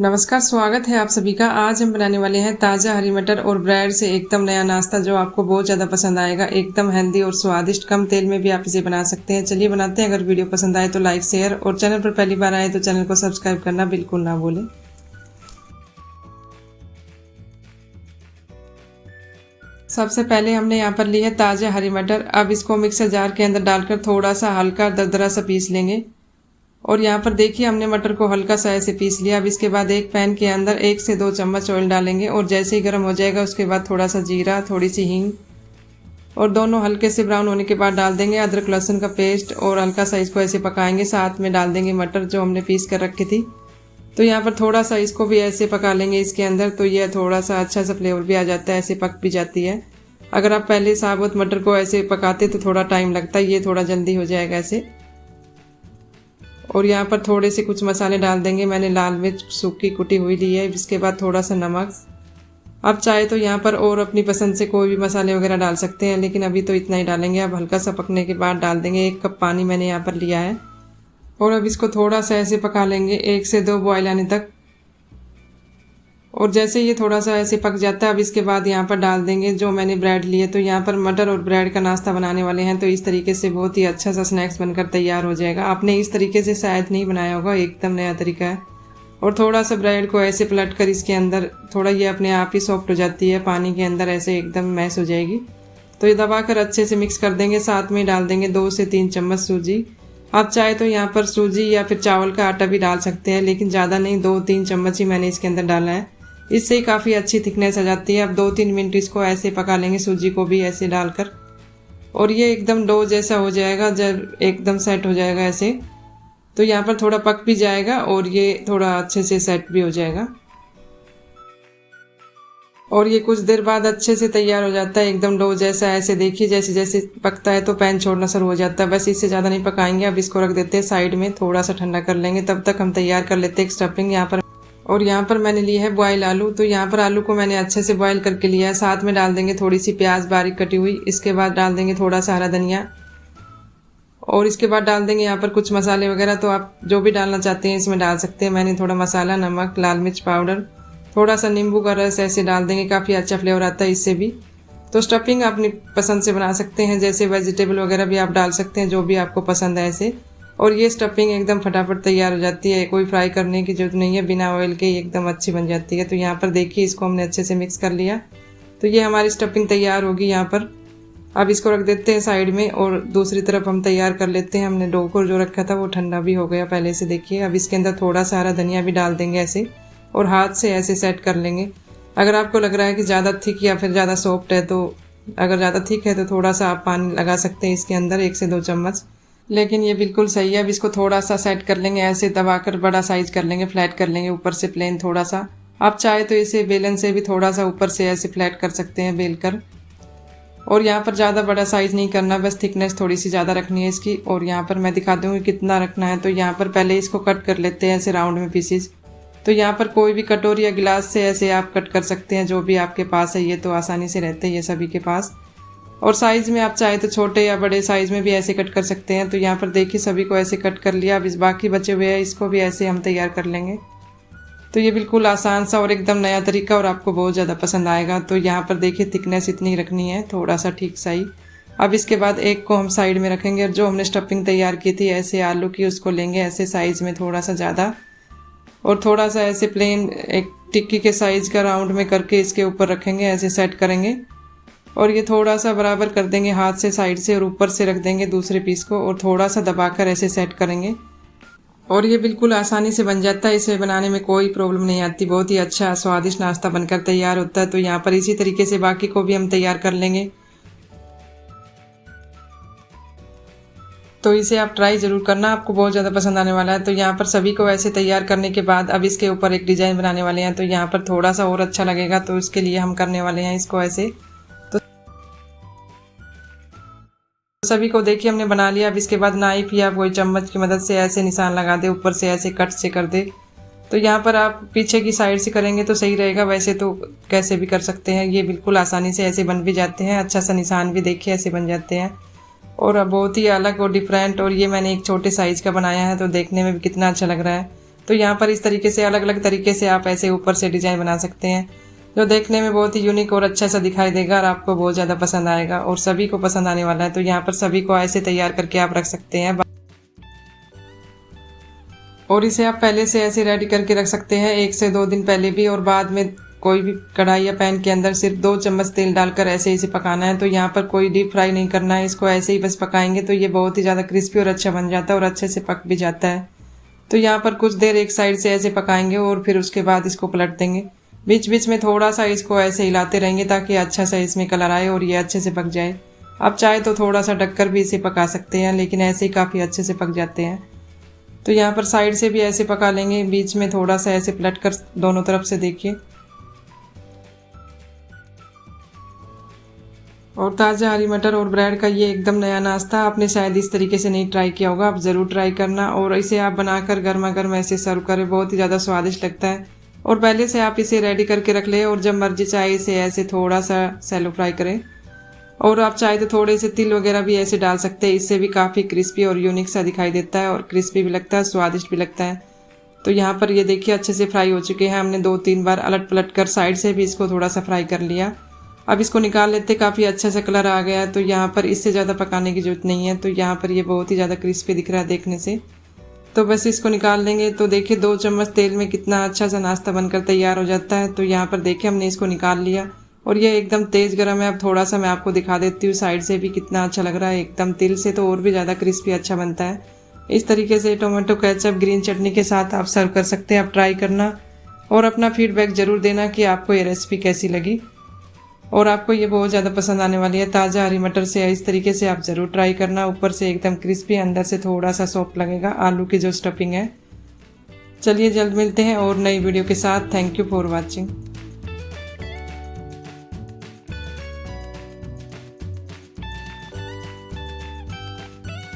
नमस्कार, स्वागत है आप सभी का। आज हम बनाने वाले हैं ताज़ा हरी मटर और ब्रेड से एकदम नया नाश्ता जो आपको बहुत ज़्यादा पसंद आएगा। एकदम हेल्दी और स्वादिष्ट, कम तेल में भी आप इसे बना सकते हैं। चलिए बनाते हैं। अगर वीडियो पसंद आए तो लाइक, शेयर और चैनल पर पहली बार आए तो चैनल को सब्सक्राइब करना बिल्कुल ना भूलें। सबसे पहले हमने यहाँ पर ली है ताज़ा हरी मटर। अब इसको मिक्सर जार के अंदर डालकर थोड़ा सा हल्का दरदरा सा पीस लेंगे। और यहाँ पर देखिए हमने मटर को हल्का सा ऐसे पीस लिया। अब इसके बाद एक पैन के अंदर 1 से 2 चम्मच ऑयल डालेंगे और जैसे ही गर्म हो जाएगा उसके बाद थोड़ा सा जीरा, थोड़ी सी हींग और दोनों हल्के से ब्राउन होने के बाद डाल देंगे अदरक लहसुन का पेस्ट और हल्का सा इसको ऐसे पकाएंगे। साथ में डाल देंगे मटर जो हमने पीस कर रखी थी। तो यहाँ पर थोड़ा सा इसको भी ऐसे पका लेंगे इसके अंदर, तो यह थोड़ा सा अच्छा सा फ्लेवर भी आ जाता है, ऐसे पक भी जाती है। अगर आप पहले साबुत मटर को ऐसे पकाते तो थोड़ा टाइम लगता है, ये थोड़ा जल्दी हो जाएगा ऐसे। और यहाँ पर थोड़े से कुछ मसाले डाल देंगे। मैंने लाल मिर्च सूखी कुटी हुई ली है। इसके बाद थोड़ा सा नमक। आप चाहे तो यहाँ पर और अपनी पसंद से कोई भी मसाले वगैरह डाल सकते हैं, लेकिन अभी तो इतना ही डालेंगे। अब हल्का सा पकने के बाद डाल देंगे 1 कप पानी मैंने यहाँ पर लिया है। और अब इसको थोड़ा सा ऐसे पका लेंगे 1 से 2 बॉयल आने तक। और जैसे ये थोड़ा सा ऐसे पक जाता है अब इसके बाद यहाँ पर डाल देंगे जो मैंने ब्रेड लिए। तो यहाँ पर मटर और ब्रेड का नाश्ता बनाने वाले हैं, तो इस तरीके से बहुत ही अच्छा सा स्नैक्स बनकर तैयार हो जाएगा। आपने इस तरीके से शायद नहीं बनाया होगा, एकदम नया तरीका है। और थोड़ा सा ब्रेड को ऐसे पलट कर इसके अंदर थोड़ा ये अपने आप ही सॉफ्ट हो जाती है, पानी के अंदर ऐसे एकदम मैश हो जाएगी। तो ये दबाकर अच्छे से मिक्स कर देंगे। साथ में डाल देंगे 2 से 3 चम्मच सूजी। आप चाहे तो यहाँ पर सूजी या फिर चावल का आटा भी डाल सकते हैं, लेकिन ज़्यादा नहीं, 2-3 चम्मच ही मैंने इसके अंदर डाला है। इससे ही काफ़ी अच्छी थिकनेस आ जाती है। अब 2-3 मिनट इसको ऐसे पका लेंगे, सूजी को भी ऐसे डालकर। और ये एकदम डो जैसा हो जाएगा जब एकदम सेट हो जाएगा ऐसे, तो यहाँ पर थोड़ा पक भी जाएगा और ये थोड़ा अच्छे से सेट भी हो जाएगा। और ये कुछ देर बाद अच्छे से तैयार हो जाता है, एकदम डो जैसा। ऐसे देखिए जैसे जैसे पकता है तो पैन छोड़ना शुरू हो जाता है। बस इससे ज़्यादा नहीं पकाएंगे। अब इसको रख देते हैं साइड में, थोड़ा सा ठंडा कर लेंगे। तब तक हम तैयार कर लेते हैं स्टफिंग यहाँ पर। और यहाँ पर मैंने लिया है बॉयल आलू। तो यहाँ पर आलू को मैंने अच्छे से बॉयल करके लिया है। साथ में डाल देंगे थोड़ी सी प्याज बारीक कटी हुई। इसके बाद डाल देंगे थोड़ा सा हरा धनिया। और इसके बाद डाल देंगे यहाँ पर कुछ मसाले वगैरह, तो आप जो भी डालना चाहते हैं इसमें डाल सकते हैं। मैंने थोड़ा मसाला, नमक, लाल मिर्च पाउडर, थोड़ा सा नींबू का रस ऐसे डाल देंगे, काफ़ी अच्छा फ्लेवर आता है इससे भी। तो स्टफिंग अपनी पसंद से बना सकते हैं, जैसे वेजिटेबल वगैरह भी आप डाल सकते हैं, जो भी आपको पसंद है ऐसे। और ये स्टफिंग एकदम फटाफट तैयार हो जाती है, कोई फ्राई करने की जरूरत नहीं है, बिना ऑयल के एकदम अच्छी बन जाती है। तो यहाँ पर देखिए इसको हमने अच्छे से मिक्स कर लिया। तो ये हमारी स्टफिंग तैयार होगी यहाँ पर। अब इसको रख देते हैं साइड में और दूसरी तरफ हम तैयार कर लेते हैं। हमने डो को जो रखा था वो ठंडा भी हो गया पहले से, देखिए। अब इसके अंदर थोड़ा सा हरा धनिया भी डाल देंगे ऐसे और हाथ से ऐसे सेट कर लेंगे। अगर आपको लग रहा है कि ज़्यादा थिक या फिर ज़्यादा सॉफ्ट है, तो अगर ज़्यादा थिक है तो थोड़ा सा आप पानी लगा सकते हैं इसके अंदर, 1 से 2 चम्मच। लेकिन ये बिल्कुल सही है। अब इसको थोड़ा सा सेट कर लेंगे, ऐसे दबाकर बड़ा साइज कर लेंगे, फ्लैट कर लेंगे ऊपर से प्लेन थोड़ा सा। आप चाहे तो इसे बेलन से भी थोड़ा सा ऊपर से ऐसे फ्लैट कर सकते हैं बेल कर। और यहाँ पर ज़्यादा बड़ा साइज नहीं करना, बस थिकनेस थोड़ी सी ज़्यादा रखनी है इसकी। और यहाँ पर मैं दिखा दूँगी कितना रखना है। तो यहाँ पर पहले इसको कट कर लेते हैं ऐसे राउंड में पीसीज। तो यहाँ पर कोई भी कटोरी या गिलास से ऐसे आप कट कर सकते हैं, जो भी आपके पास है। ये तो आसानी से रहते हैं ये सभी के पास। और साइज़ में आप चाहे तो छोटे या बड़े साइज़ में भी ऐसे कट कर सकते हैं। तो यहाँ पर देखिए सभी को ऐसे कट कर लिया। अब इस बाकी बचे हुए हैं इसको भी ऐसे हम तैयार कर लेंगे। तो ये बिल्कुल आसान सा और एकदम नया तरीका, और आपको बहुत ज़्यादा पसंद आएगा। तो यहाँ पर देखिए थिकनेस इतनी रखनी है, थोड़ा सा ठीक सही। अब इसके बाद एक को हम साइड में रखेंगे और जो हमने स्टफिंग तैयार की थी ऐसे आलू की, उसको लेंगे ऐसे साइज़ में थोड़ा सा ज़्यादा, और थोड़ा सा ऐसे प्लेन एक टिक्की के साइज़ का राउंड में करके इसके ऊपर रखेंगे, ऐसे सेट करेंगे। और ये थोड़ा सा बराबर कर देंगे हाथ से साइड से, और ऊपर से रख देंगे दूसरे पीस को और थोड़ा सा दबाकर ऐसे सेट करेंगे। और ये बिल्कुल आसानी से बन जाता है, इसे बनाने में कोई प्रॉब्लम नहीं आती। बहुत ही अच्छा स्वादिष्ट नाश्ता बनकर तैयार होता है। तो यहाँ पर इसी तरीके से बाकी को भी हम तैयार कर लेंगे। तो इसे आप ट्राई ज़रूर करना, आपको बहुत ज़्यादा पसंद आने वाला है। तो यहाँ पर सभी को ऐसे तैयार करने के बाद अब इसके ऊपर एक डिज़ाइन बनाने वाले हैं। तो यहाँ पर थोड़ा सा और अच्छा लगेगा, तो इसके लिए हम करने वाले हैं इसको ऐसे। तो सभी को देखिए हमने बना लिया। अब इसके बाद नाइफ या कोई चम्मच की मदद से ऐसे निशान लगा दे, ऊपर से ऐसे कट से कर दे। तो यहाँ पर आप पीछे की साइड से करेंगे तो सही रहेगा, वैसे तो कैसे भी कर सकते हैं। ये बिल्कुल आसानी से ऐसे बन भी जाते हैं। अच्छा सा निशान भी देखिए ऐसे बन जाते हैं, और बहुत ही अलग और डिफरेंट। और ये मैंने एक छोटे साइज़ का बनाया है, तो देखने में भी कितना अच्छा लग रहा है। तो यहाँ पर इस तरीके से अलग अलग तरीके से आप ऐसे ऊपर से डिजाइन बना सकते हैं, जो देखने में बहुत ही यूनिक और अच्छा सा दिखाई देगा और आपको बहुत ज़्यादा पसंद आएगा और सभी को पसंद आने वाला है। तो यहाँ पर सभी को ऐसे तैयार करके आप रख सकते हैं और इसे आप पहले से ऐसे रेडी करके रख सकते हैं 1 से 2 दिन पहले भी, और बाद में कोई भी कढ़ाई या पैन के अंदर सिर्फ 2 चम्मच तेल डालकर ऐसे इसे पकाना है। तो यहाँ पर कोई डीप फ्राई नहीं करना है, इसको ऐसे ही बस पकाएंगे तो ये बहुत ही ज़्यादा क्रिस्पी और अच्छा बन जाता है और अच्छे से पक भी जाता है। तो यहाँ पर कुछ देर एक साइड से ऐसे पकाएंगे और फिर उसके बाद इसको पलट देंगे। बीच बीच में थोड़ा सा इसको ऐसे हिलाते रहेंगे ताकि अच्छा सा इसमें कलर आए और ये अच्छे से पक जाए। आप चाहे तो थोड़ा सा ढककर भी इसे पका सकते हैं, लेकिन ऐसे ही काफ़ी अच्छे से पक जाते हैं। तो यहाँ पर साइड से भी ऐसे पका लेंगे, बीच में थोड़ा सा ऐसे पलट कर दोनों तरफ से देखिए। और ताज़ा हरी मटर और ब्रेड का ये एकदम नया नाश्ता आपने शायद इस तरीके से नहीं ट्राई किया होगा, आप ज़रूर ट्राई करना और इसे आप बनाकर गर्मा गर्म ऐसे सर्व करें, बहुत ही ज़्यादा स्वादिष्ट लगता है। और पहले से आप इसे रेडी करके रख लें और जब मर्जी चाहे इसे ऐसे थोड़ा सा सैलो फ्राई करें, और आप चाहे तो थोड़े से तिल वगैरह भी ऐसे डाल सकते हैं, इससे भी काफ़ी क्रिस्पी और यूनिक सा दिखाई देता है और क्रिस्पी भी लगता है, स्वादिष्ट भी लगता है। तो यहाँ पर ये देखिए अच्छे से फ्राई हो चुके हैं, हमने 2-3 बार अलट पलट कर साइड से भी इसको थोड़ा सा फ्राई कर लिया। अब इसको निकाल लेते, काफ़ी अच्छा सा कलर आ गया है। तो यहाँ पर इससे ज़्यादा पकाने की ज़रूरत नहीं है। तो यहाँ पर ये बहुत ही ज़्यादा क्रिस्पी दिख रहा है देखने से, तो बस इसको निकाल लेंगे। तो देखिए 2 चम्मच तेल में कितना अच्छा सा नाश्ता बनकर तैयार हो जाता है। तो यहाँ पर देखिए हमने इसको निकाल लिया और ये एकदम तेज़ गर्म है। अब थोड़ा सा मैं आपको दिखा देती हूँ साइड से भी कितना अच्छा लग रहा है, एकदम तिल से तो और भी ज़्यादा क्रिस्पी अच्छा बनता है। इस तरीके से टोमेटो केचप ग्रीन चटनी के साथ आप सर्व कर सकते हैं। आप ट्राई करना और अपना फीडबैक ज़रूर देना कि आपको ये रेसिपी कैसी लगी, और आपको ये बहुत ज़्यादा पसंद आने वाली है। ताज़ा हरी मटर से इस तरीके से आप ज़रूर ट्राई करना, ऊपर से एकदम क्रिस्पी, अंदर से थोड़ा सा सॉफ्ट लगेगा आलू की जो स्टफिंग है। चलिए जल्द मिलते हैं और नई वीडियो के साथ। Thank you for watching.